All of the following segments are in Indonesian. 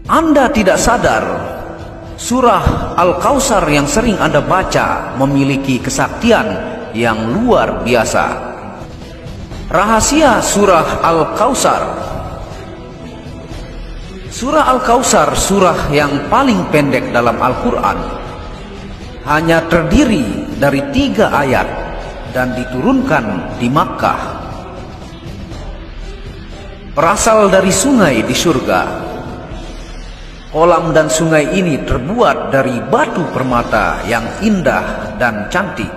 Anda tidak sadar, surah Al-Kautsar yang sering Anda baca memiliki kesaktian yang luar biasa. Rahasia surah Al-Kautsar. Surah Al-Kautsar surah yang paling pendek dalam Al-Quran, hanya terdiri dari 3 ayat dan diturunkan di Makkah. Berasal dari sungai di surga. Kolam dan sungai ini terbuat dari batu permata yang indah dan cantik.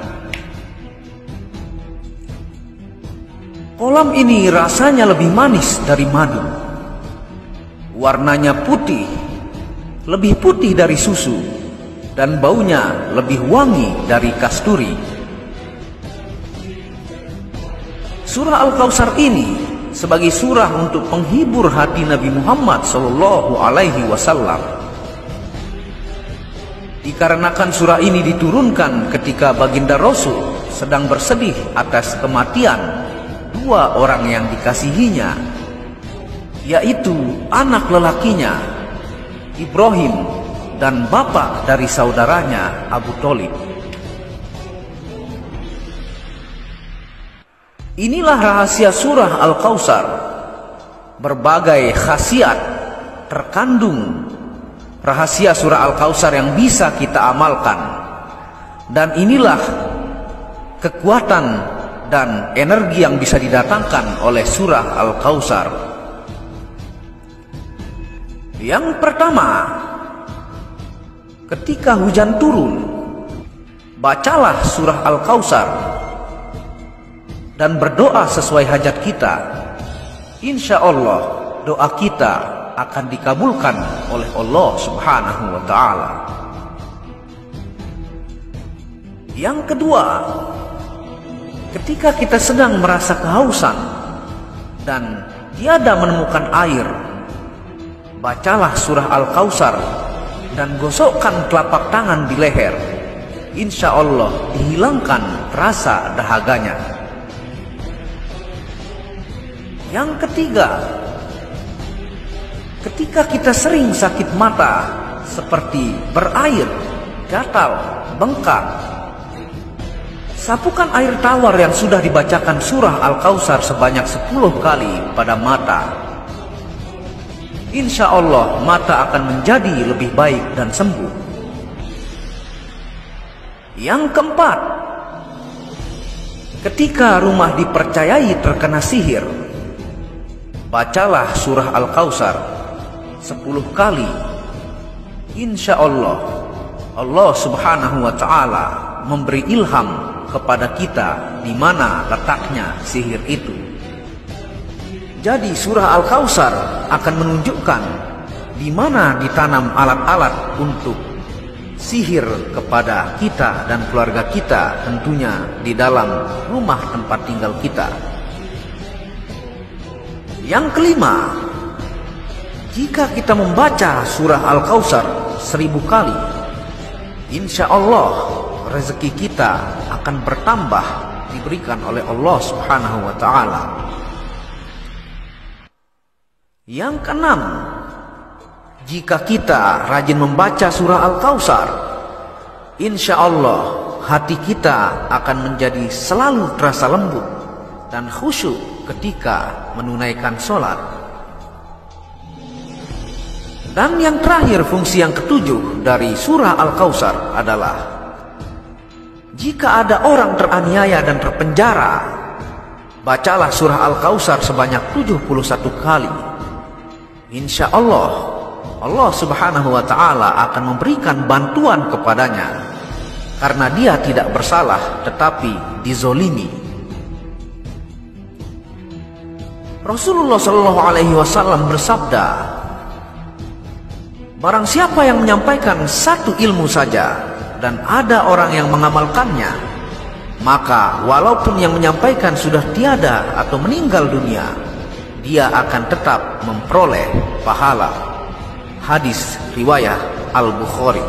Kolam ini rasanya lebih manis dari madu. Warnanya putih, lebih putih dari susu, dan baunya lebih wangi dari kasturi. Surah Al-Kautsar ini sebagai surah untuk penghibur hati Nabi Muhammad SAW. Dikarenakan surah ini diturunkan ketika baginda Rasul sedang bersedih atas kematian 2 orang yang dikasihinya, yaitu anak lelakinya Ibrahim dan bapak dari saudaranya Abu Thalib. Inilah rahasia surah Al-Kautsar. Berbagai khasiat terkandung rahasia surah Al-Kautsar yang bisa kita amalkan. Dan inilah kekuatan dan energi yang bisa didatangkan oleh surah Al-Kautsar. Yang pertama, ketika hujan turun, bacalah surah Al-Kautsar dan berdoa sesuai hajat kita. Insya Allah doa kita akan dikabulkan oleh Allah Subhanahu wa Ta'ala. Yang kedua, ketika kita sedang merasa kehausan dan tiada menemukan air, bacalah surah Al-Kautsar dan gosokkan telapak tangan di leher. Insya Allah dihilangkan rasa dahaganya. Yang ketiga, ketika kita sering sakit mata seperti berair, gatal, bengkak, sapukan air tawar yang sudah dibacakan surah Al-Kautsar sebanyak 10 kali pada mata. Insya Allah mata akan menjadi lebih baik dan sembuh. Yang keempat, ketika rumah dipercayai terkena sihir, bacalah surah Al-Kautsar 10 kali. Insya Allah Allah Subhanahu wa Ta'ala memberi ilham kepada kita di mana letaknya sihir itu. Jadi surah Al-Kautsar akan menunjukkan di mana ditanam alat-alat untuk sihir kepada kita dan keluarga kita, tentunya di dalam rumah tempat tinggal kita. Yang kelima, jika kita membaca surah Al-Kautsar 1000 kali, insya Allah rezeki kita akan bertambah diberikan oleh Allah Subhanahu wa Ta'ala. Yang keenam, jika kita rajin membaca surah Al-Kautsar, insya Allah hati kita akan menjadi selalu terasa lembut dan khusyuk ketika menunaikan sholat. Dan yang terakhir, fungsi yang ketujuh dari surah Al-Kautsar adalah jika ada orang teraniaya dan terpenjara, bacalah surah Al-Kautsar sebanyak 71 kali. Insya Allah Allah Subhanahu wa Ta'ala akan memberikan bantuan kepadanya karena dia tidak bersalah tetapi dizolimi. Rasulullah Shallallahu Alaihi Wasallam bersabda, barang siapa yang menyampaikan satu ilmu saja dan ada orang yang mengamalkannya, maka walaupun yang menyampaikan sudah tiada atau meninggal dunia, dia akan tetap memperoleh pahala. Hadis riwayat Al-Bukhari.